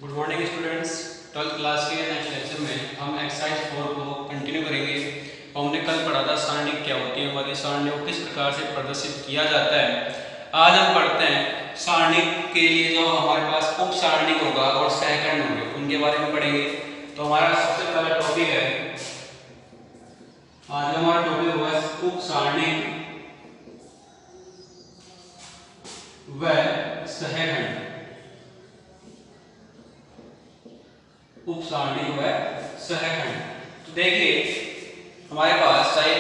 Good morning students. 12th class के next lecture में हम एक्सरसाइज 4 को कंटिन्यू करेंगे। हमने कल पढ़ा था सारणिक क्या होती है, हमारी सारणी को किस प्रकार से प्रदर्शित किया जाता है। आज हम पढ़ते हैं सारणिक के लिए जो हमारे पास उप सारणिक होगा और सहखंड होंगे उनके बारे में पढ़ेंगे। तो हमारा सबसे पहला टॉपिक है, आज हमारा टॉपिक होगा उप सारणिक व सहखंड। उप सारणिक व सहखंड। तो देखिए हमारे पास चाहे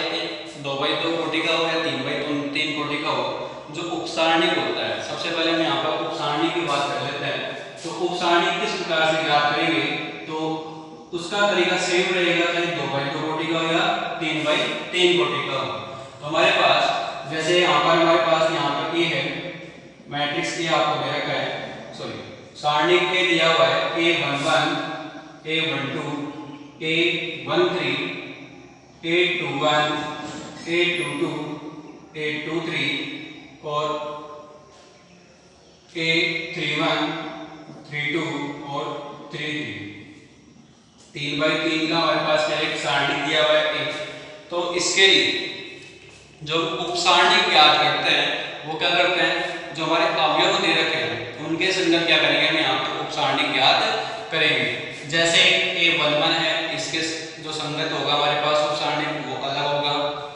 2x2 कोटि का हो या 3x3 कोटि का हो, जो उप सारणिक होता है, सबसे पहले हम यहाँ पर उप सारणिक की बात कर लेते हैं। तो उप सारणिक किस प्रकार से ज्ञात करेंगे, तो उसका तरीका सेम रहेगा, चाहे 2x2 कोटि का हो या 3x3 कोटि का हो। तो हमारे पास जैसे यहाँ पर ए है, मैट्रिक्स ए आपको दे रखा है, सॉरी सारणिक ए दिया हुआ है, A11 A12 A13 A21 A22 A23 और A31 32 और 33। 3x3 का हमारे पास क्या एक सारणिक दिया हुआ है एक। तो इसके लिए जो उप सारणिक ज्ञात करते हैं वो क्या करते हैं, जो हमारे अवयव दे रखे हैं उनके संगत क्या करेंगे, हम यहाँ पर उप सारणिक ज्ञात करेंगे। जैसे A11 है, इसके जो संगत होगा हमारे पास उप सारणिक वो अलग होगा,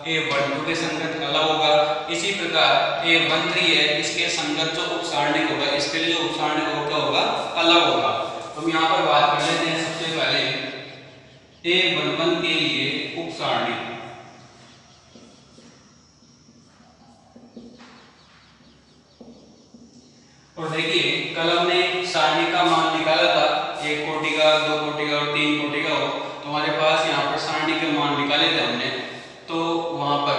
A12 के संगत अलग होगा। इसी प्रकार A13 है, इसके संगत जो उप सारणिक होगा, इसके लिए उप सारणिक वो क्या होगा, अलग होगा। तो हम यहाँ पर बात कर लेते हैं सबसे पहले A11 के लिए उप सारणिक। और देखिए कल हमने सारणी का मान निकाला था, 1 कोटि का, 2 कोटि का और 3 कोटि का हो। तो हमारे पास यहाँ पर सारणी के मान निकाले थे हमने। तो वहां पर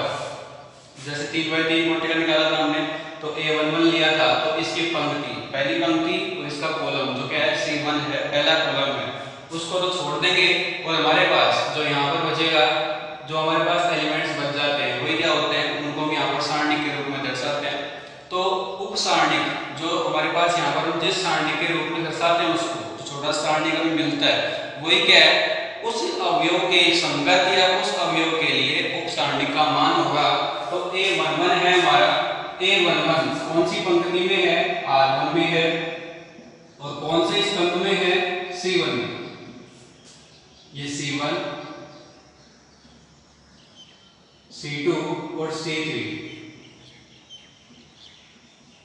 जैसे 3x3 कोटि का निकाला था हमने, तो A11 लिया था, तो इसकी पंक्ति, पहली पंक्ति और इसका कॉलम जो क्या है C1 है, पहला कॉलम है, उसको तो छोड़ देंगे। और हमारे पास जो यहाँ पर बचेगा, जो हमारे पास एलिमेंट्स बच जाते हैं वही क्या होते हैं, उनको हम यहाँ पर सारणी के रूप में दर्शाते हैं। तो उप सारणिक जो हमारे पास यहाँ पर जिस सारणी के रूप में दर्शाते हैं उसको, जो छोटा सारणिक हमें मिलता है वही क्या है, उस अवयव के संगत या उस अवयव के लिए उप सारणिक का मान होगा। तो A11 है हमारा, A11 कौन सी पंक्ति में है, R1 में है, और कौन से स्तंभ में है, C1 में। ये C1 C2 और C3।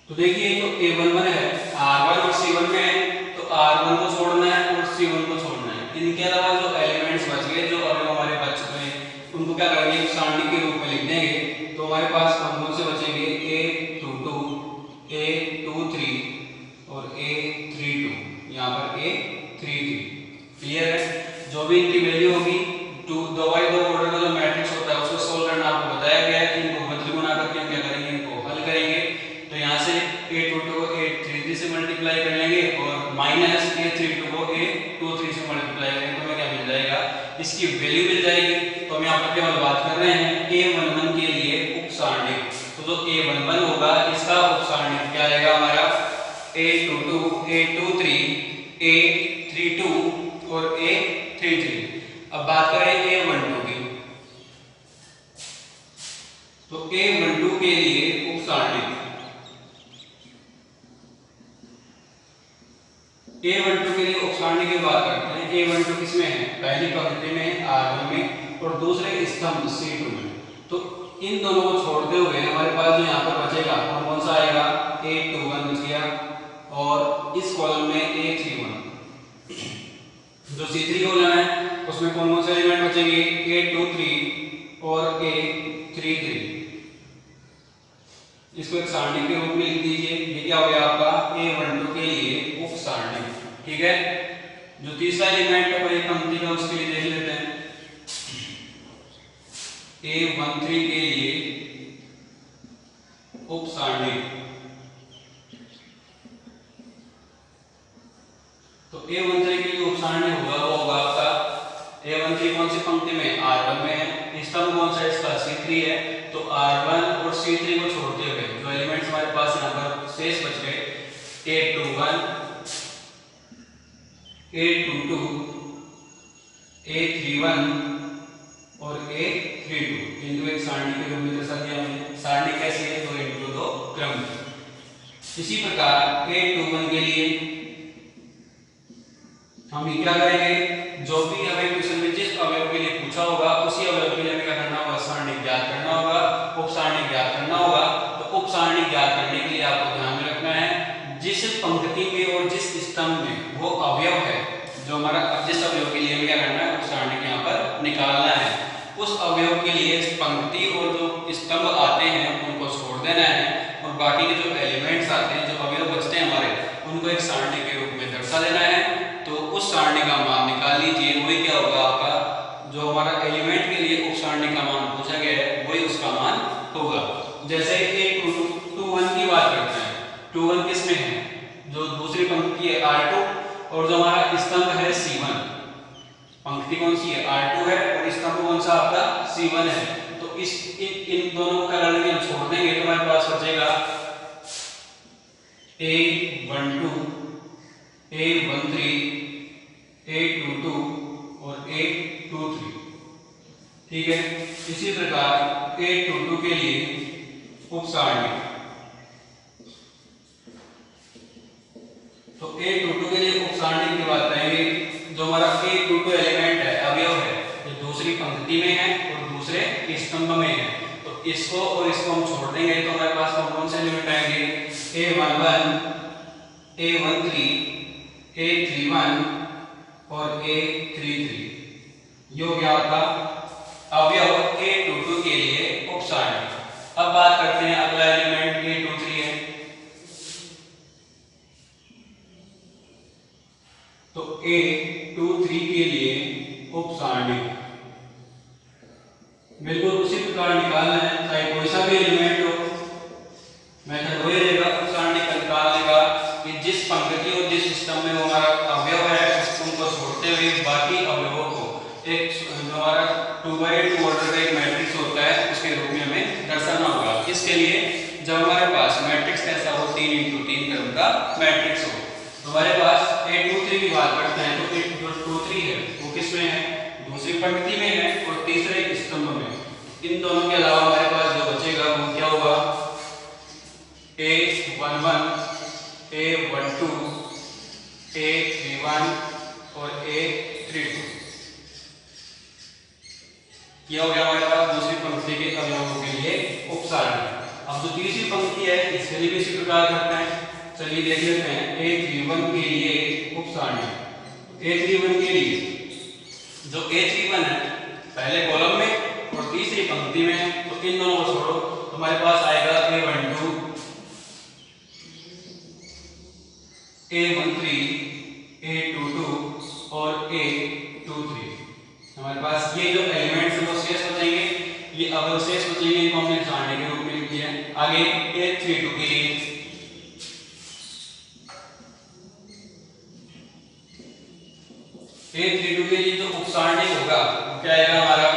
तो देखिए जो A11 है R1 और C1 में है, तो R1 को छोड़ना है और C1 को छोड़ना है। इनके अलावा जो एलिमेंट्स बच गए, जो अवयव हमारे बच चुके हैं, उनको क्या करेंगे, सारणी के रूप में लिख देंगे। तो हमारे पास कौन से बचेंगे, A22 A23 और A32, यहाँ पर A33। क्लियर है। जो भी इनकी वैल्यू होगी, 2x2 ऑर्डर का जो मैट्रिक्स होता है उसको सोल्व करना आपको बताया गया है। इनको बदली बना करके हम क्या करेंगे, इनको हल करेंगे। तो यहाँ से A22 को A33 से मल्टीप्लाई कर लेंगे और माइनस A32 को A23 से मल्टीप्लाई करेंगे, तो हमें क्या मिल जाएगा, इसकी वैल्यू मिल जाएगी। तो हम यहाँ पर केवल बात कर रहे हैं A11 के लिए उप सारणिक। तो जो A11 होगा इसका उप सारणिक क्या आएगा हमारा, A22 A23 A32 और A33। अब बात करें A12 की, तो A12 के लिए उप सारणिक, A12 के लिए उप सारणिक की बात करते हैं। A12 किसमें है, पहली पंक्ति में R1 में और दूसरे स्तंभ C2 में। तो इन दोनों को छोड़ते हुए हमारे पास जो यहाँ पर बचेगा कौन सा आएगा, A21 बच गया, और इस कॉलम में A31। जो C3 कॉलम है उसमें कौन से एलिमेंट बचेंगे, A23 और A33। इसको एक सारणी के रूप में लिख दीजिए। ये क्या हो गया आपका, A12 के लिए उप सारणी। ठीक है। जो तीसरा एलिमेंट है पहली पंक्ति का, उसके लिए देख लेते हैं। A13 के लिए उप सारणी, तो A13 के लिए उप सारणी होगा वो होगा आपका, A13 कौन सी पंक्ति में, R1 में है, स्तंभ कौन सा है इसका, C3 है। तो R1 और C3 को छोड़ते हुए जो एलिमेंट्स हमारे पास यहाँ पर शेष बच गए, A21 A22 A31 और A32 इनको एक सारणी के रूप में दर्शा दिया हमने। सारणी कैसी है? 2 इंटू 2 क्रम। इसी प्रकार A21 के लिए हम क्या करेंगे? जो भी हमें क्वेश्चन में जिस अवयव के लिए पूछा होगा उसी अवयव के लिए हमें क्या करना होगा? सारणी ज्ञात करना होगा, उप सारणी ज्ञात करना होगा। तो उप सारणी ज्ञात करने के लिए आपको ध्यान में रखना है जिस पंक्ति में और जिस स्तंभ में वो अवयव है, जो हमारा जिस अवयव के लिए हमें क्या करना है? उप सारणी के यहाँ पर निकालना है। उस अवयव के लिए पंक्ति और जो स्तंभ आते हैं उनको छोड़ देना है और बाकी के जो एलिमेंट्स आते हैं, जो अवयव बचते हैं हमारे, उनको एक सारणी के रूप में दर्शा देना है। तो उस सारणी का मान निकाल लीजिए। वही क्या होगा? आपका जो हमारा एलिमेंट के लिए उप सारणी का मान पूछा गया है वही उसका मान होगा। जैसे A21 की बात करते हैं, 21 किसमें है? जो दूसरी पंक्ति है R2 और जो हमारा स्तंभ है C1। पंक्ति कौन सी है? R2 है और स्तंभ कौन सा आपका? C1 है। तो इन दोनों का करके हम छोड़ देंगे तो हमारे पास बचेगा A12 A13 A22 और A23। ठीक है। इसी प्रकार A22 के लिए उप सारणी, तो A22 के लिए उप सारणी की बात करेंगे। जो हमारा A22 एलिमेंट है, अवयव है, जो दूसरी पंक्ति में है और दूसरे स्तंभ में है, तो इसको और इसको हम छोड़ देंगे तो हमारे पास कौन से एलिमेंट आएंगे? A11 A13 A31 और A33। ये हो गया आपका अवयव A22 के लिए उप सारणी। अब बात करते हैं अगला एलिमेंट A23 है। तो A23 के लिए उप सारणी बिल्कुल उसी प्रकार निकालना है, चाहे कोई सा भी एलिमेंट हो। मेथड वही रहेगा उप सारणी का निकालने का कि जिस पंक्ति और जिस स्तंभ में हमारा अवयव है उनको छोड़ते हुए बाकी अवयवों को एक हमारा 2x2 ऑर्डर का एक मैट्रिक्स होता है उसके रूप में हमें दर्शाना होगा। इसके लिए जब हमारे पास मैट्रिक्स कैसा हो? 3 इंटू 3 क्रम का मैट्रिक्स हो। तो हमारे पास A23 की बात करते हैं तो A23 है वो किसमें है? दूसरी पंक्ति में है और तीसरे स्तंभ में। इन दोनों के अलावा हमारे पास जो बचेगा वो क्या होगा? A11 A12 A31 और A32। यह हो गया हमारे पास दूसरी पंक्ति के अवयवों के लिए उप सारणी। अब जो तीसरी पंक्ति है इसके लिए भी इसी प्रकार करते हैं। चलिए देख लेते हैं A31 के लिए उप सारणी। A31 के लिए जो A31 है पहले कॉलम में और तीसरी पंक्ति में है, तो इन दोनों को छोड़ो तो हमारे पास आएगा A12 A13 A22 और A23। हमारे पास ये जो एलिमेंट्स हैं वो शेष बचेंगे, ये अवशेष बचेंगे, इनको हमने सारणी के रूप में लिख दिया है। आगे A32 के लिए A32 के लिए जो उप सारणी होगा वो क्या आएगा हमारा?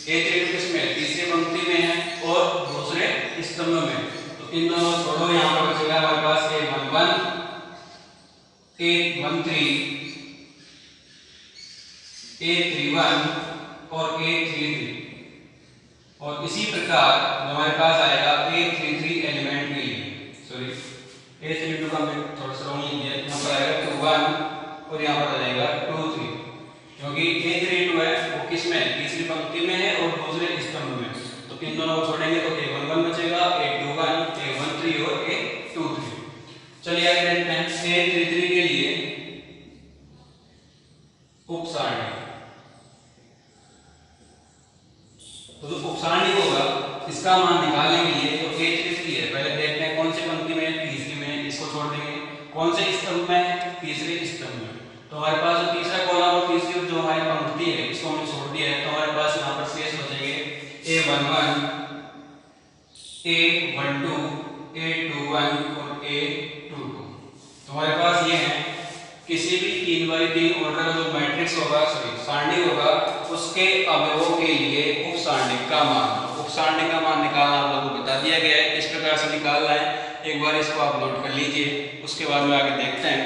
A32 किसमें? तीसरी पंक्ति में है और दूसरे स्तंभ में। तो इन दोनों छोड़ो, यहाँ पर बचेगा हमारे पास A11 A13 A31 और A33। और इसी प्रकार हमारे पास आएगा A33 एलिमेंट के लिए, सॉरी A32 का हमने थोड़ा सा रॉन्ग लिख दिया। यहाँ पर आएगा 21 और यहाँ पर आ जाएगा 23, क्योंकि A32 है वो किसमें? तीसरी पंक्ति में है और दूसरे स्तंभ में। तो इन दोनों को छोड़ेंगे तो A11 बचेगा, A21 A13 और A23। चलिए आगे देखते हैं A33 के लिए उप सारणी। तो जो उप सारणी होगा इसका मान निकालने के लिए तो A33 है, पहले देखते हैं कौन सी पंक्ति में? तीसरी में। इसको छोड़ देंगे। कौन से स्तंभ में? तीसरे स्तंभ में। तो हमारे पास जो तीसरा कॉलम और तीसरी जो हमारी पंक्ति है इसको हमने छोड़ दिया है। तो हमारे पास यहाँ पर शेष बचेंगे A11 A12 A21 और A22। तो हमारे पास ये है किसी भी 3x3 ऑर्डर का जो मैट्रिक्स होगा, सॉरी सारणी होगा, उसके अवयवों के लिए उप सारणी का मान, उप सारणी का मान निकालना आप लोगों को बता दिया गया है। इस प्रकार से निकालना है। एक बार इसको आप नोट कर लीजिए, उसके बाद में आगे देखते हैं।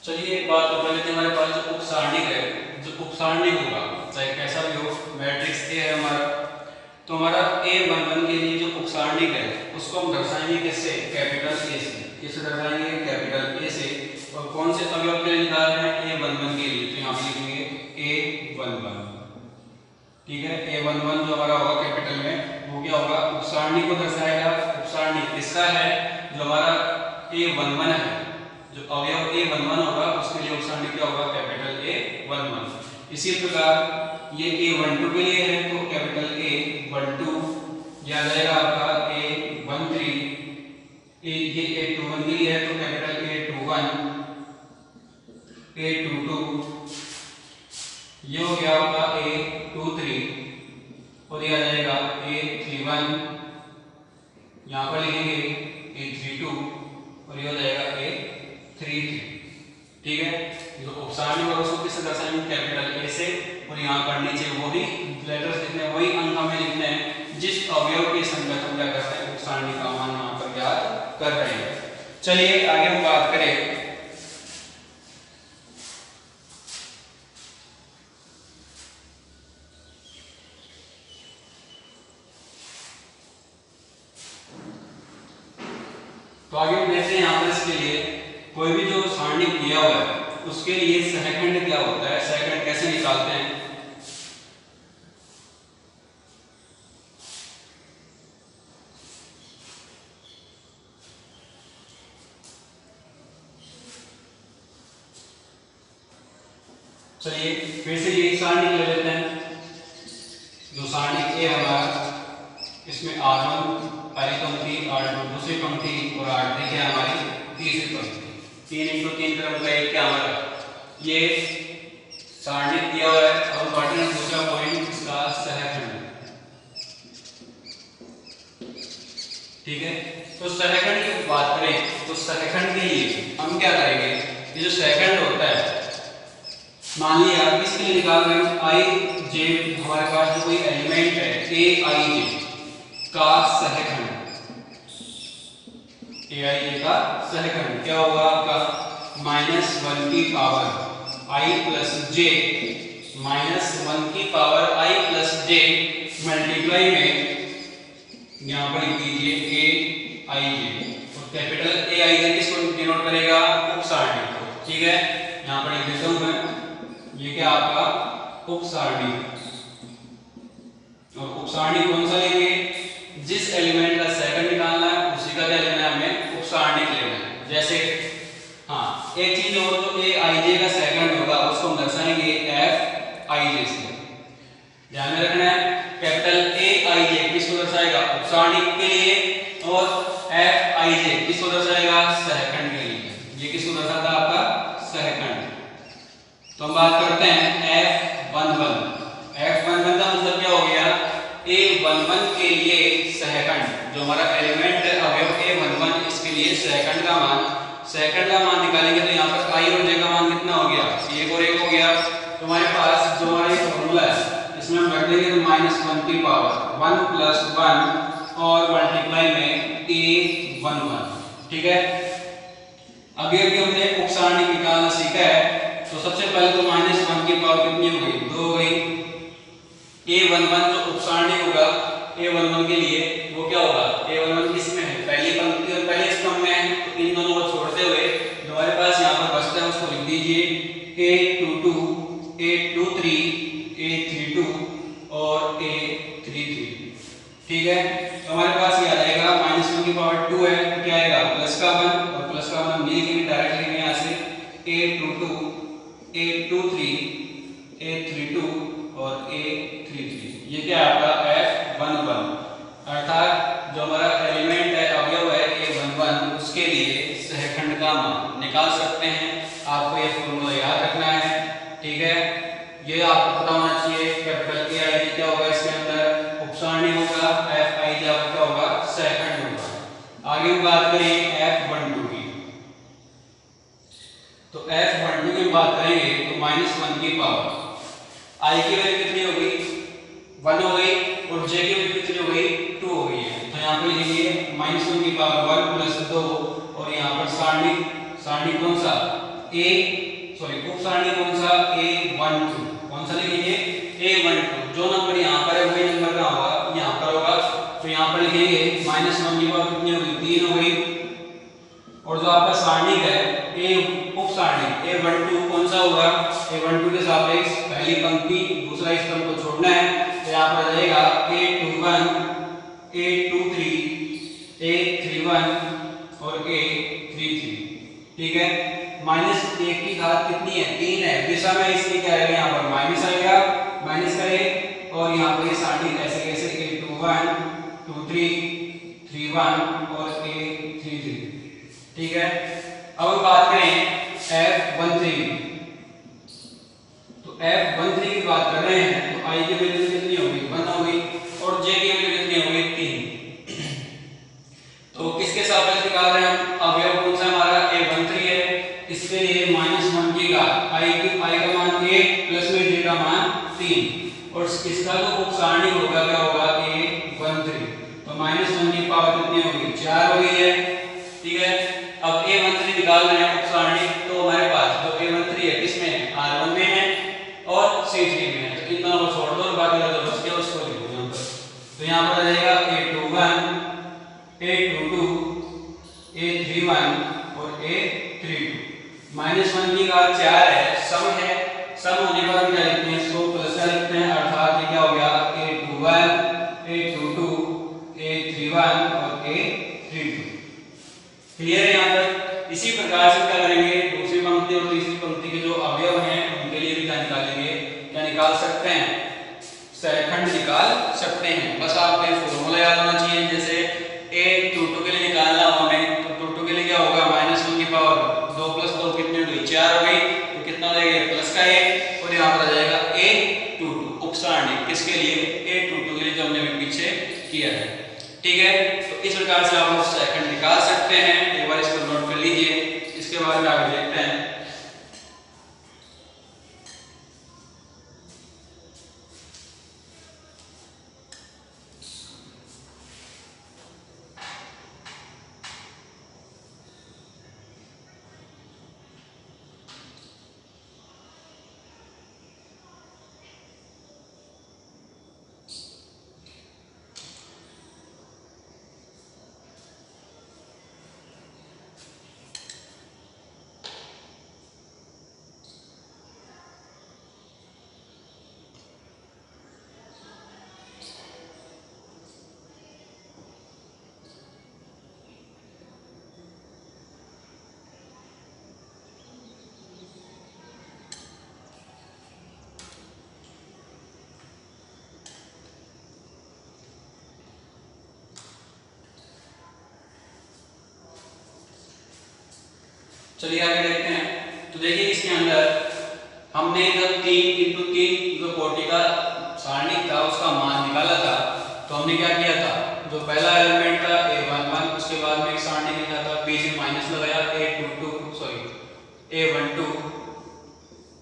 चलिए एक बात और पहले हमारे पास जो उपसारणिक है, जो उपसारणिक होगा चाहे कैसा भी हो, मैट्रिक्स ए है हमारा, तो हमारा A11 के लिए जो उपसारणिक है उसको हम दर्शाएंगे किससे? कैपिटल ए से। किससे दर्शाएंगे? कैपिटल ए से। और कौन से अवयव के लिए निकाल रहे हैं? A11 के लिए, तो यहाँ पे लिखेंगे A11। ठीक है, A11 जो हमारा होगा कैपिटल में वो क्या होगा? उपसारणिक को दर्शाएगा। उपसारणिक किसका है? जो हमारा A11 है, जो अवयव A11 होगा उसके लिए उपसारणिक क्या होगा? Capital A11। इसी प्रकार ये A12 के लिए है तो कैपिटल A12 या जाएगा आपका A13। ये A21 के लिए है तो कैपिटल A21, A22, ये हो गया आपका A23 और ये आ जाएगा A31, यहाँ पर लिखेंगे A32 और ये हो जाएगा A33। ठीक है, जो उपसारणिक होगा उसको किससे दर्शाएंगे? कैपिटल ए से। और यहाँ पर नीचे वही लेटर्स लिखने हैं, वही अंक हमें लिखने हैं जिस अवयव के संगत हम क्या करते हैं? उपसारणिक का मान यहाँ पर ज्ञात कर रहे हैं। चलिए आगे हम बात करें। तो आगे हम देखते हैं यहाँ पर इसके लिए कोई भी जो सारणी दिया हुआ है उसके लिए सहखंड क्या होता है, सहखंड कैसे निकालते हैं। चलिए फिर से ये सारणी ले लेते हैं। जो सारणी ए हमारा, इसमें R1 पहली पंक्ति, R2 दूसरी पंक्ति और R3 क्या हमारी तीसरी पंक्ति। 3 into 3 क्रम का एक क्या हमारा ये सारणी दिया हुआ है। अब बढ़ते दूसरा पॉइंट इसका सहखंड। ठीक है, तो सहखंड की बात करें तो सहखंड के लिए हम क्या करेंगे? ये जो सहखंड होता है, मान लिया किसके लिए निकाल रहे हो? आई जे, हमारे पास जो कोई एलिमेंट है ए आई जे का सहखंड, ए आई जे का सहखंड क्या होगा आपका? -1 की पावर i प्लस जे, -1 की power i plus J multiply में यहाँ पर लिख दीजिए ए आई जे। और कैपिटल ए आई जे किसको डिनोट करेगा? उपसारणी को। ठीक है, यहाँ पर लिख देता हूँ मैं, ये क्या आपका उपसारणी। और उपसारणी कौन सा लेंगे? जिस एलिमेंट का सेकंड निकालना है उसी का क्या लेना है हमें? उपसारणी लेना है। जैसे हाँ, एक चीज और, जो ए आई जे का सेकंड होगा उसको हम दर्शाएंगे एफ आई जे से। ध्यान में रखना है, कैपिटल ए आई जे किसको दर्शाएगा? उपसारणी के लिए, और एफ आई जे किसको दर्शाएगा? सहखंड के लिए। ये किसको दर्शाता है? आपका सहखंड। तो हम बात करते हैं F11। F11 का मतलब क्या हो गया? A11 के लिए सहखंड, जो हमारा एलिमेंट है अवयव A11, इसके लिए सहखंड का मान, सहखंड का मान निकालेंगे तो यहाँ पर I और J का मान कितना हो गया? 1 और 1 हो गया। तो हमारे पास जो हमारा ये फॉर्मूला है इसमें हम रख देंगे तो -1 की पावर 1 + 1 और मल्टीप्लाई में A11। ठीक है, अभी हमने उपसारणी निकालना सीखा है। तो सबसे पहले तो -1 की पावर कितनी हो गई? 2 हो गई। A11 जो उपसारणी होगा A11 के लिए वो क्या होगा? A11 किसमें है? पहली पंक्ति और पहले स्तंभ में है। तो इन दोनों को छोड़ते हुए जो हमारे पास यहाँ पर बचता है उसको लिख दीजिए A22, A23, A32 और A33। ठीक है, तो हमारे पास ये आ जाएगा -1 की पावर 2 है तो क्या आएगा? प्लस का 1, और प्लस का 1 नहीं लिखेंगे, डायरेक्ट लिखेंगे यहाँ से A22, A23, A32 और A33। ये क्या है आपका F11। अर्थात जो हमारा एलिमेंट है अवयव है A11 उसके लिए सहखंड का मान निकाल सकते हैं। आपको ये फॉर्मूला याद रखना है। ठीक है, ये आपको पता होना चाहिए। कैपिटल ए आई जे क्या होगा? इसके अंदर उपसारणी होगा, एफ आई जे आपका क्या होगा? सहखंड होगा। आगे हम बात करें F12 की। तो F12 की बात करेंगे तो -1 की पावर i की वैल्यू कितनी हो गई? 1 हो गई, और j की वैल्यू कितनी हो गई? 2 हो गई है। तो यहाँ पे लिखेंगे -1 की पावर 1 + 2 और यहाँ पर सारणी कौन सा? उप सारणी कौन सा A12, कौन सा लिखेंगे A12। जो नंबर यहाँ पर है वही नंबर का होगा यहाँ पर होगा, तो यहाँ पर लिखेंगे -1 की पावर कितनी होगी 3 हो गई। और जो आपका सारणी है उप सारणी A12 कौन सा होगा, A12 के सापेक्ष पहली पंक्ति दूसरा स्तंभ को छोड़ना है, तो यहाँ पर आ जाएगा A21 A23 A31 और A33। ठीक है, -1 की घात कितनी है 3 है, दिशा में इसलिए क्या आएगा यहाँ पर माइनस आएगा, माइनस करें और यहाँ पर ये सारणी कैसे कैसे A21 23 31 और A33। ठीक है, अब हम बात करें F13, तो F13 की बात कर रहे हैं तो I की वैल्यू कितनी होगी 1 होगी और J की वैल्यू कितनी होगी 3। तो किसके सापेक्ष निकाल रहे हैं हम, अवयव कौन सा हमारा A13 है, इसके लिए -1 की घात I का मान 1 प्लस में J का मान 3 और इसका जो उप सारणी होगा क्या होगा A13, तो -1 की पावर कितनी होगी 4 हो गई है। ठीक है, अब A13 निकाल रहे हैं उप सारणी, तो हमारे पास जो A13 है किसमें है R1 में है और C3 में है, तो इन दोनों को छोड़ दो और बाकी जो बच गया उसको लिखो यहाँ पर। तो यहाँ पर आ जाएगा A21 A22 A31 और A32। -1 की घात 4 है, सम है, सम होने पर हम क्या लिखते हैं इसको प्लस का लिखते हैं, अर्थात ये क्या हो गया A21 A22 A31 और A32। क्लियर है यहाँ पर। इसी प्रकार से क्या करेंगे दूसरी पंक्ति और तीसरी पंक्ति के जो अवयव हैं उनके लिए भी क्या निकालेंगे, क्या निकाल सकते हैं सहखंड निकाल सकते हैं। बस आपको फॉर्मूला याद होना चाहिए, जैसे A22 के लिए निकालना हो हमें, तो 22 के लिए क्या होगा -1 की पावर 2 + 2 कितनी हो गई 4 हो गई, तो कितना हो जाएगा प्लस का 1 और यहाँ पर आ जाएगा A22 उप सारणी किसके लिए A22 के लिए जो हमने अभी पीछे किया है। ठीक है, तो इस प्रकार से आप सेकंड निकाल सकते हैं, एक बार इसको नोट कर लीजिए, इसके बाद में आगे देखते हैं। चलिए आगे देखते हैं। तो देखिए इसके अंदर हमने जब 3 × 3 जो कोटि का सारणी था उसका मान निकाला था, तो हमने क्या किया था, जो पहला एलिमेंट था A11, उसके बाद में एक सारणी लिखा था, बीच में माइनस लगाया A12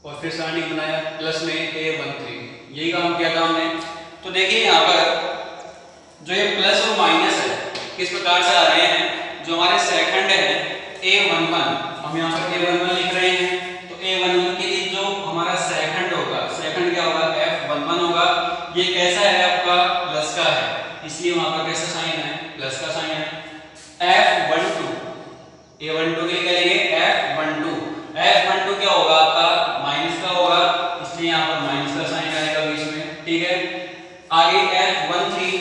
और फिर सारणी बनाया प्लस में A13, यही काम किया था हमने। तो देखिए यहाँ पर जो ये प्लस और माइनस है किस प्रकार से आ रहे हैं, जो हमारे सेकंड है A11, हम यहाँ पर A11 लिख रहे हैं, तो A11 के लिए जो हमारा सेकंड होगा, सेकंड क्या होगा F11 होगा, ये कैसा है आपका प्लस का है, इसलिए वहां पर कैसा साइन है प्लस का साइन है। F12 A12 के लिए क्या लेंगे F12 क्या होगा आपका माइनस का होगा, इसलिए यहाँ पर माइनस का साइन आएगा बीच में। ठीक है, आगे A13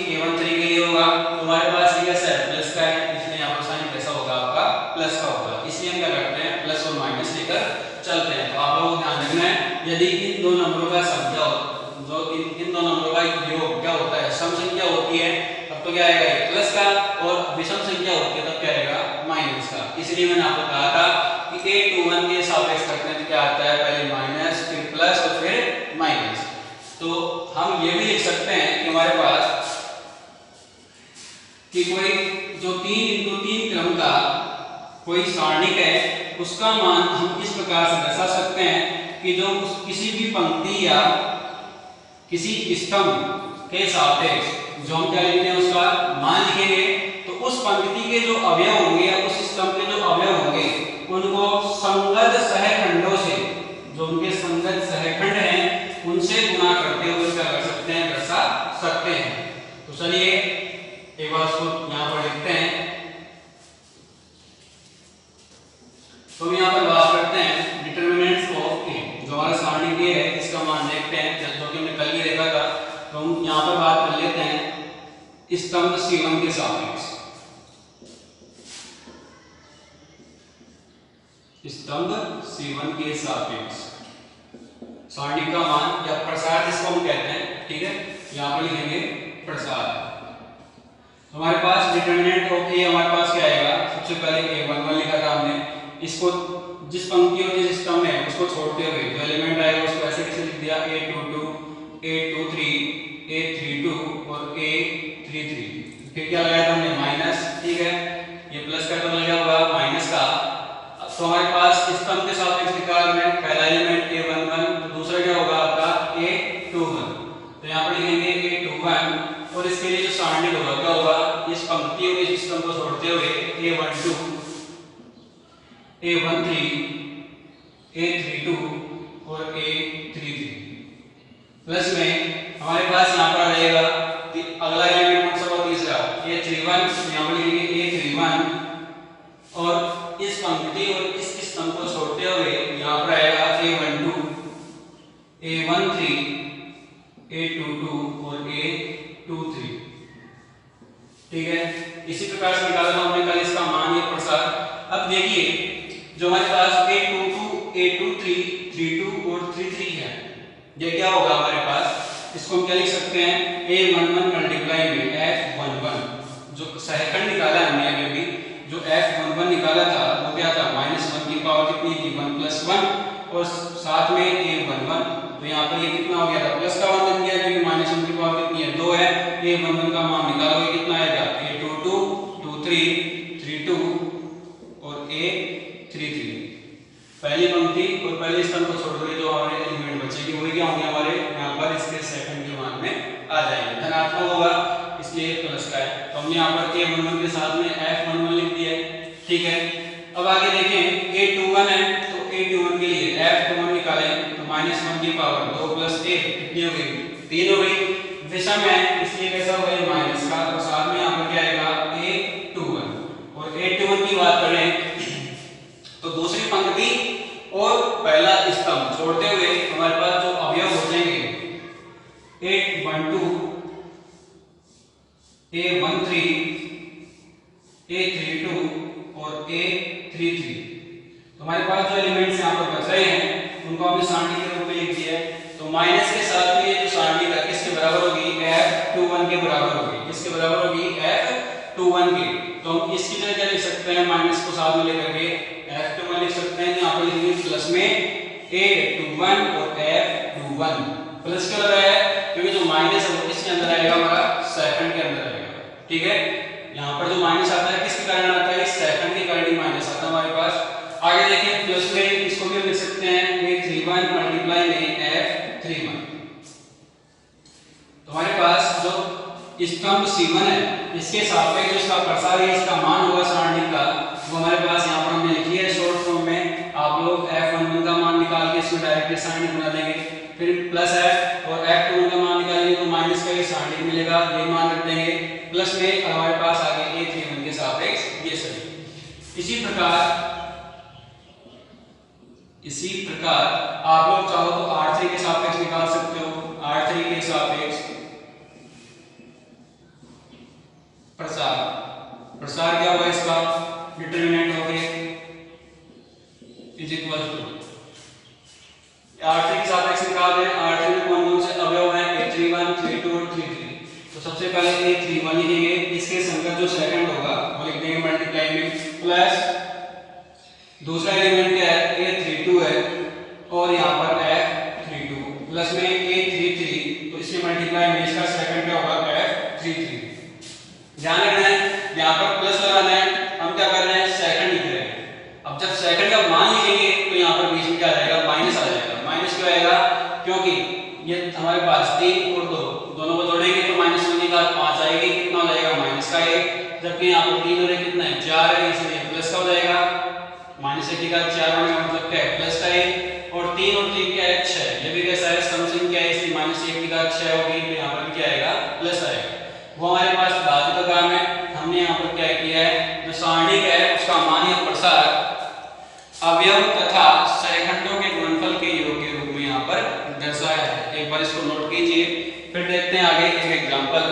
के लिए होगा, तो हमारे पास ये कैसा है प्लस का है, इसलिए यहाँ पर साइन कैसा होगा आपका प्लस का होगा, इसलिए हम क्या करते हैं प्लस और माइनस लेकर चलते हैं। तो आप लोगों को ध्यान रखना है, यदि इन दो नंबरों का संख्या जो इन दो नंबरों का योग क्या होता है सम संख्या होती है, तब तो क्या आएगा प्लस का, और विषम संख्या होती है तब क्या आएगा माइनस का। इसलिए मैंने आपको कहा था कि A21 के सापेक्ष करते हैं तो क्या आता है पहले माइनस फिर प्लस और फिर माइनस। तो हम ये भी लिख सकते हैं कि हमारे पास कि कोई जो 3 × 3 क्रम का कोई सारणिक है उसका मान हम इस प्रकार से दर्शा सकते हैं कि जो किसी भी पंक्ति या किसी स्तंभ के सापेक्ष जो हम क्या लिखते हैं उसका मान लिखेंगे, तो उस पंक्ति के जो अवयव होंगे या उस स्तंभ के जो अवयव होंगे उनको संगत सहखंडों से, जो उनके संगत सहखंड हैं उनसे गुणा करते हुए क्या कर सकते हैं, दर्शा सकते हैं। तो चलिए एक बार इसको यहाँ पर लिखते हैं। तो हम यहाँ पर बात करते हैं डिटरमिनेंट्स ऑफ ए, जो हमारा सारणी के है इसका मान देखते हैं, जो कि हमने कल ही देखा था। तो हम यहाँ पर बात कर लेते हैं स्तंभ C1 के सापेक्ष। स्तंभ C1 के सापेक्ष सारणी का मान या प्रसार जिसको हम कहते हैं, ठीक है, यहाँ पर लिखेंगे प्रसार। हमारे पास डिटरमिनेंट ऑफ ए हमारे पास क्या आएगा, सबसे पहले A11 लिखा था हमने, इसको जिस पंक्ति और जिस स्तंभ में उसको छोड़ते हुए जो एलिमेंट आएगा उसको ऐसे कैसे लिख दिया, A22, A23, A32 और A33। फिर क्या लगाया था हमने, माइनस, ठीक है, ये प्लस का तो लगा हुआ माइनस का। तो हमारे पास स्तंभ के सापेक्ष निकाल में पहला एलिमेंट A11, तो दूसरा क्या होगा आपका A21। तो यहाँ पर लिखेंगे A21 और इसके लिए जो सारणी होगा क्या होगा, इस पंक्ति और इस स्तंभ को छोड़ते हुए A12, A13, A32 और A33। प्लस में हमारे पास यहाँ पर आ जाएगा अगला एलिमेंट कौन सा होगा, तीसरा A31, यहाँ पर लिखेंगे A31 और इस पंक्ति और इस स्तंभ को छोड़ते हुए यहाँ पर आएगा A12, A13, A22 और A23, ठीक है। इसी प्रकार से निकाला था हमने कल इसका मान या प्रसार। अब देखिए जो हमारे पास A22, A23, 32 और 33 है, ये क्या होगा हमारे पास, इसको हम क्या लिख सकते हैं, A11 मल्टीप्लाई में F11, जो सहखंड निकाला है हमने अभी भी, जो F11 निकाला था वो क्या था, -1 की पावर कितनी थी, 1 + 1 और साथ में A11। तो यहाँ पर ये कितना हो गया था, प्लस का 1 बन गया क्योंकि -1 की पावर कितनी है, 2 है। A11 का मान निकालोगे कितना आएगा, A22, 23, 32 और A33। पहली पंक्ति और पहले स्तंभ को छोड़ दो, जो हमारे एलिमेंट बचेंगे वही क्या होंगे हमारे यहाँ पर इसके सेकंड के मान में आ जाएंगे, धनात्मक होगा इसलिए प्लस का है। तो हमने यहाँ पर A11 के साथ में F11 लिख दिया है, ठीक है। अब आगे देखें A21 है, तो A21 के लिए F21 निकालें तो -1 की पावर 2 + 1 कितनी हो गई, 3 हो गई। विषम है इसलिए कैसा हो गया, माइनस का, और साथ में यहाँ पर क्या आएगा A21। और A21 की बात करें तो दूसरी पंक्ति और पहला स्तंभ छोड़ते हुए हमारे पास जो अवयव हो जाएंगे A12, A13, A32 और A33। तो हमारे पास जो एलिमेंट्स यहाँ पर बच रहे हैं उनको हमने सारणी के रूप में लिख दिया है। तो माइनस के साथ में ये जो सारणी है किसके बराबर होगी, F21 के बराबर होगी। किसके बराबर होगी, F21 के। तो हम इसकी जगह क्या लिख सकते हैं, माइनस को साथ में लेकर के F21 लिख सकते हैं। यहाँ पर लिखेंगे प्लस में A21 और F21। प्लस क्यों लगाया है, क्योंकि जो माइनस है वो किसके अंदर आएगा, हमारा सेकंड के अंदर आएगा, ठीक है। यहाँ पर जो माइनस आता है किसके कारण आता है, सेकंड के कारण ही माइनस आता है हमारे पास। आगे देखिए प्लस में इसको भी लिख सकते हैं A31 मल्टीप्लाई में F31। तो हमारे पास जो स्तंभ C1 है इसके सापेक्ष इसका प्रसार है, इसका मान होगा सारणी का, वो हमारे पास यहाँ पर हमने लिखी है शॉर्ट फॉर्म में। आप लोग F11 का मान निकाल के इसमें डायरेक्टली सारणी बना देंगे, फिर प्लस F और F21 का मान निकालेंगे तो माइनस का ये सारणी मिलेगा, ये मान रख देंगे। प्लस में हमारे पास आगे A31 के सापेक्ष ये सभी। इसी प्रकार आप लोग चाहो तो R3 के सापेक्ष निकाल सकते हो। R3 के सापेक्ष प्रसार क्या होगा, इसका डिटरमिनेंट हो गया इज इक्वल टू R3 के सापेक्ष निकाल रहे हैं। R3 में कौन कौन से अवयव हैं, A31, 32 और 33। तो सबसे पहले A31 लिखेंगे, इसके संगत जो सेकंड होगा वो लिख देंगे मल्टीप्लाई में, प्लस दूसरा एलिमेंट क्या है, A32 है और यहाँ पर F32 प्लस में A33, तो इसके मल्टीप्लाई में इसका सेकंड क्या होगा, F33। ध्यान रखना है यहाँ पर प्लस लगाना है, हम क्या कर रहे हैं, सेकंड लिख रहे हैं। अब जब सेकंड का मान लिखेंगे तो यहाँ पर बीच में क्या आ जाएगा, माइनस आ जाएगा। माइनस क्यों आएगा, क्योंकि ये हमारे पास 3 और 2 दोनों को जोड़ेंगे तो -1 के बाद 5 आएगी, कितना हो जाएगा, -1, जबकि यहाँ पर 3 और 1 कितना है, 4 है, इसलिए प्लस का हो जाएगा। -1 जैसे लिखा 4 होने का मतलब क्या है प्लस का 1 और 3 क्या है 6, ये भी कैसा है सम संख्या है इसलिए -1 लिखा 6 होगी तो यहाँ पर क्या आएगा प्लस आएगा। वो हमारे पास बाद का काम है। हमने यहाँ पर क्या किया है जो सारणिक है उसका मान या प्रसार अवयव तथा सहखंडों के गुणनफल के योग के रूप में यहाँ पर दर्शाया है। एक बार इसको नोट कीजिए, फिर देखते हैं आगे एक एग्जांपल।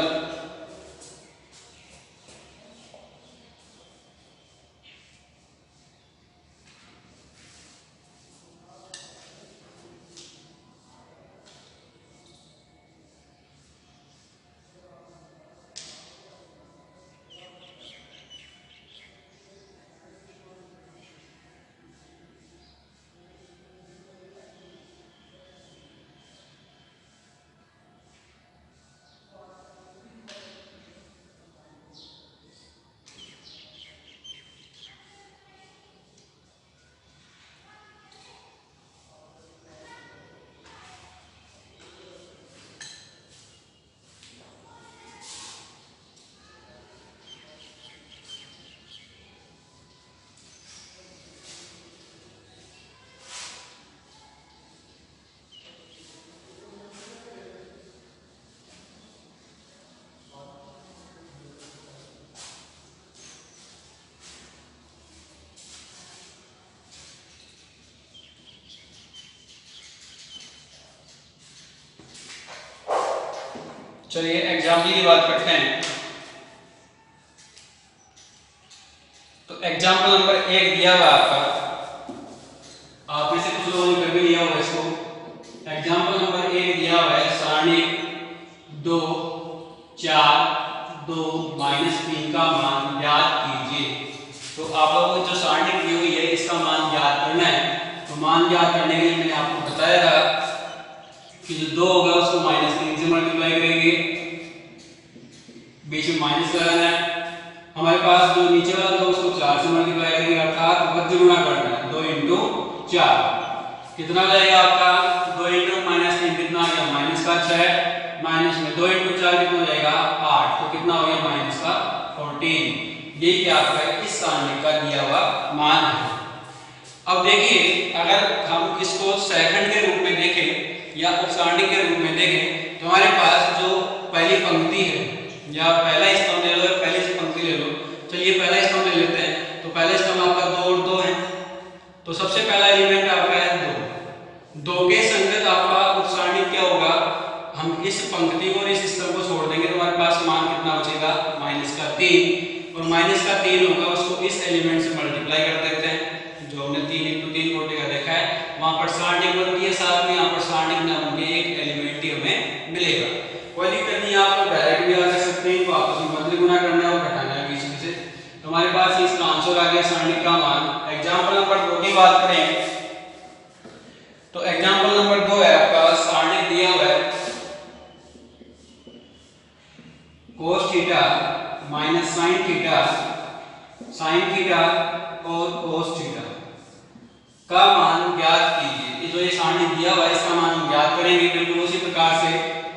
चलिए एग्जाम्पल की बात करते हैं। तो एग्जाम्पल नंबर 1 दिया हुआ आपका, आप में से कुछ लोगों ने कर भी लिया होगा इसको। एग्जाम्पल नंबर 1 दिया हुआ है सारणी 2 4 2 -3 का मान ज्ञात कीजिए। तो आप लोगों को जो सारणी दी हुई है इसका मान ज्ञात करना है। तो मान ज्ञात करने के लिए मैंने आपको बताया था कि जो 2 होगा उसको -3 से मल्टीप्लाई करेंगे, बीच में माइनस लगाना है। हमारे पास जो नीचे वाला 2 उसको 4 से मल्टीप्लाई करेंगे, अर्थात वज्र गुणा करना है 2 × 4 कितना जाएगा आपका 2 × -3 कितना आ गया -6 माइनस में 2 × 4 कितना जाएगा 8 तो कितना हो गया -14। ये क्या आपका इस सारणी का दिया हुआ मान है। अब देखिए अगर हम इसको सेकंड के रूप में देखें या उपसारणी के रूप में देखें तो हमारे पास जो पहली पंक्ति है या पहला स्तंभ ले लो या पहली पंक्ति ले लो। चलिए पहला स्तंभ ले लेते हैं। तो पहला स्तंभ आपका 2 और 2 है, तो सबसे पहला एलिमेंट आपका है 2 के संगत आपका उपसारणी क्या होगा, हम इस पंक्ति को और इस स्तंभ को छोड़ देंगे तो हमारे पास मान कितना बचेगा -3 और -3 होगा उसको इस एलिमेंट से मल्टीप्लाई कर देते हैं जो हमने 3 × 3 कोटि का देखा है। वहां पर सारणी बनती है, साथ में यहाँ पर सारणी ना बन के एक एलिमेंट ही हमें मिलेगा। कोई दिक्कत नहीं है, आप लोग डायरेक्ट भी आ सकते हैं, तो आपस में मध्य गुणा करना है और घटाना है बीच में से। तो हमारे पास इसका आंसर आ गया सारणी का मान। एग्जांपल नंबर 2 की बात करें तो एग्जांपल नंबर 2 है आपका सारणी दिया हुआ है cos थीटा - sin थीटा और cos थीटा का मान ज्ञात कीजिए। जो ये सारणी दिया हुआ है इसका मान हम ज्ञात करेंगे। बिल्कुल उसी प्रकार से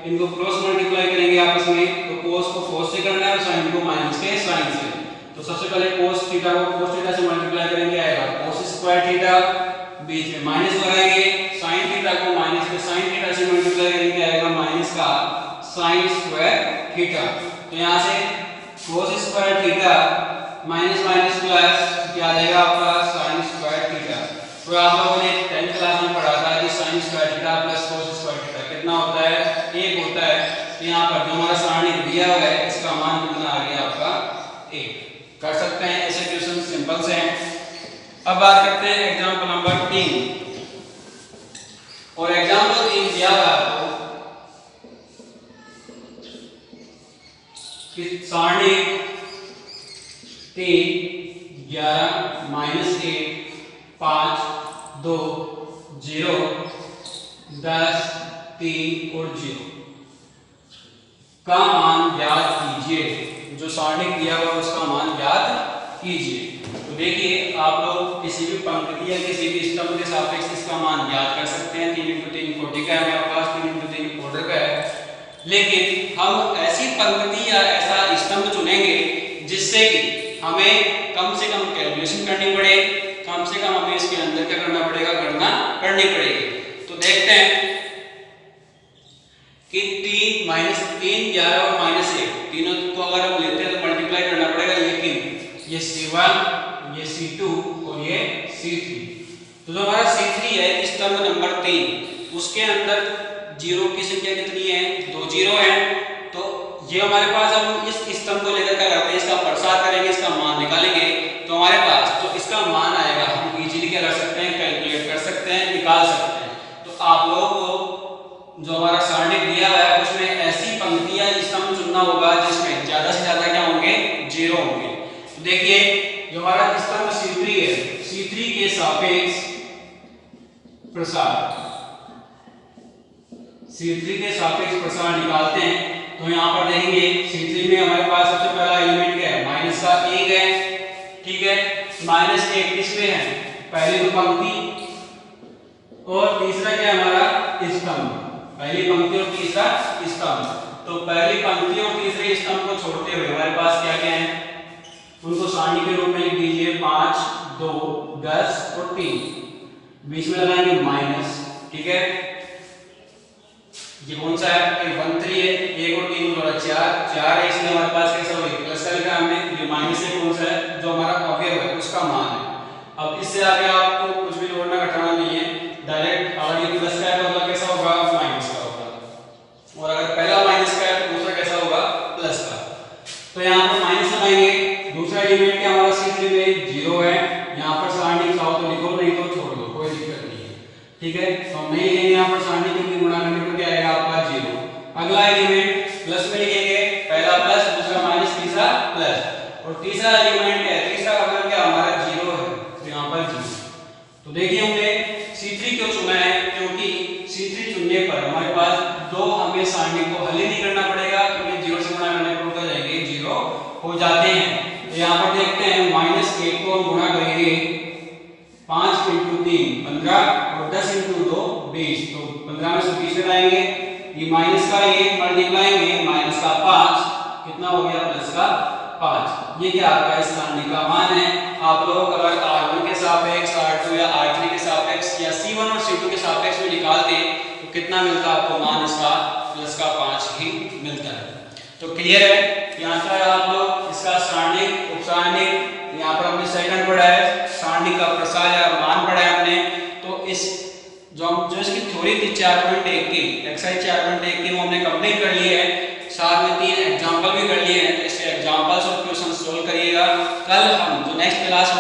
इनको क्रॉस मल्टीप्लाई करेंगे आपस में। तो cos को cos से करना है और sin को माइनस के sin से। तो सबसे पहले cos थीटा को cos थीटा से मल्टीप्लाई करेंगे, आएगा cos स्क्वायर थीटा, बीच में माइनस लगाएंगे, sin थीटा को माइनस के sin थीटा से मल्टीप्लाई करेंगे, आएगा माइनस का sin स्क्वायर थीटा। तो यहाँ से cos square theta minus minus plus क्या आ जाएगा आपका sin स्क्वायर थीटा। तो आप लोगों ने 10th क्लास में पढ़ा था कि sin square theta plus cos square theta कितना होता है 1 होता है। तो यहाँ पर जो हमारा सारणी दिया हुआ है इसका मान कितना आ गया आपका 1। कर सकते हैं ऐसे क्वेश्चन, सिंपल से हैं। अब बात करते हैं एग्जांपल नंबर 3 और एग्जांपल 3 दिया हुआ है आपको कि सारणी 3 11 -1 5 2 0 10 3 और 0 का मान ज्ञात कीजिए। जो सारणी दिया हुआ उसका मान ज्ञात कीजिए। तो देखिए आप लोग किसी भी पंक्ति या किसी भी स्तंभ के सापेक्ष इसका मान ज्ञात कर सकते हैं। 3 × 3 40 का है हमारे पास, 3 × 3 40 का है। लेकिन हम ऐसी पंक्ति या ऐसा स्तंभ चुनेंगे जिससे कि हमें कम से कम कैलकुलेशन करनी पड़े, कम से कम हमें इसके हमें क्या करना पड़ेगा, गणना करनी पड़ेगी। तो देखते हैं कि 3 -3 11 और -1 तीनों को अगर हम लेते हैं तो मल्टीप्लाई करना पड़ेगा, लेकिन ये C1 ये C2 और ये C3, तो जो हमारा C3 है स्तंभ नंबर 3 उसके अंदर जीरो की संख्या कितनी है, 2 जीरो है। तो ये हमारे पास हम इस स्तंभ को लेकर क्या करते हैं, इसका प्रसार करेंगे, इसका मान निकालेंगे। तो हमारे पास जो इसका मान आएगा हम इजीली क्या कर सकते हैं, कैलकुलेट कर सकते हैं, निकाल सकते हैं। तो आप लोगों को जो हमारा सारणी दिया हुआ है उसमें ऐसी पंक्ति या स्तंभ चुनना होगा जिसमें ज्यादा से ज्यादा क्या होंगे, जीरो होंगे। तो देखिए जो हमारा स्तंभ C3 है, C3 के सापेक्ष प्रसार, C3 के सापेक्ष प्रसार निकालते हैं। तो यहाँ पर देखेंगे C3 में हमारे पास सबसे पहला एलिमेंट क्या है, माइनस का 1 है, ठीक है। -1 किसमें है, पहली दो पंक्ति, और तीसरा क्या है हमारा स्तंभ, पहली पंक्ति और तीसरा स्तंभ। तो पहली पंक्ति और तीसरे स्तंभ को छोड़ते हुए हमारे पास क्या क्या है, उनको सारणी के रूप में लिख दीजिए, 5 2 10 और 3, बीच में लगाएंगे माइनस, ठीक है। ये कौन सा है, 1 3 है, 1 और 3 जोड़ा 4 है, इसलिए हमारे पास कैसा हो गया, प्लस का लिखा हमने। ये माइनस से कौन सा है, जो हमारा अवयव है उसका मान है। अब इससे आगे आपको कुछ भी जोड़ना घटाना नहीं है, डायरेक्ट अगर ये प्लस का है तो अगला कैसा होगा, माइनस का होगा, और अगर पहला माइनस का है तो दूसरा कैसा होगा, प्लस का। तो यहाँ पर माइनस लगाएंगे। दूसरा एलिमेंट क्या हमारा C3 में 0 है, यहाँ पर सारणी चाहो तो लिखो, नहीं तो छोड़ दो, कोई दिक्कत नहीं है, ठीक है। तो हम नहीं लिखेंगे, यहाँ पर सारणी के गुणा करने पर क्या आएगा आपका 0। अगला एलिमेंट प्लस में लिखेंगे, पहला प्लस, दूसरा माइनस, तीसरा प्लस, और तीसरा एलिमेंट क्या है, तीसरा का मतलब क्या हमारा 0 है, तो यहाँ पर 0। तो देखिए हमने C3 क्यों चुना है, क्योंकि C3 चुनने पर हमारे पास दो हमें सारणी को हल ही नहीं करना पड़ेगा, क्योंकि 0 से गुणा करने पर हो जाएंगे, 0 हो जाते हैं। तो यहाँ पर देखते हैं -1 को गुणा करेंगे, 5 × 3 15 और 10 × 2 20, तो 15 में से 20 घटाएंगे, ये माइनस का 1 मल्टीप्लाएंगे माइनस का 5, कितना हो गया, प्लस का 5। ये क्या आपका इस सारणी का मान है। आप लोग अगर R1 के सापेक्ष, R2 या R3 के सापेक्ष या C1 और C2 के सापेक्ष में निकालते तो कितना मिलता आपको मान, इसका प्लस का 5 ही मिलता है। तो क्लियर है, यहाँ पर आप लोग इसका सारणिक, उपसारणिक, यहाँ पर हमने सेकंड पढ़ा है, सारणी का प्रसार या मान पढ़ा है हमने। तो इस जो इसकी थ्योरी थी 4.1 की, एक्सरसाइज 4.1 की, वो हमने कंप्लीट कर ली है, साथ में 3 एग्जांपल भी कर लिए हैं। तो इसके एग्जांपल्स और क्वेश्चन सोल्व करिएगा। कल हम जो नेक्स्ट क्लास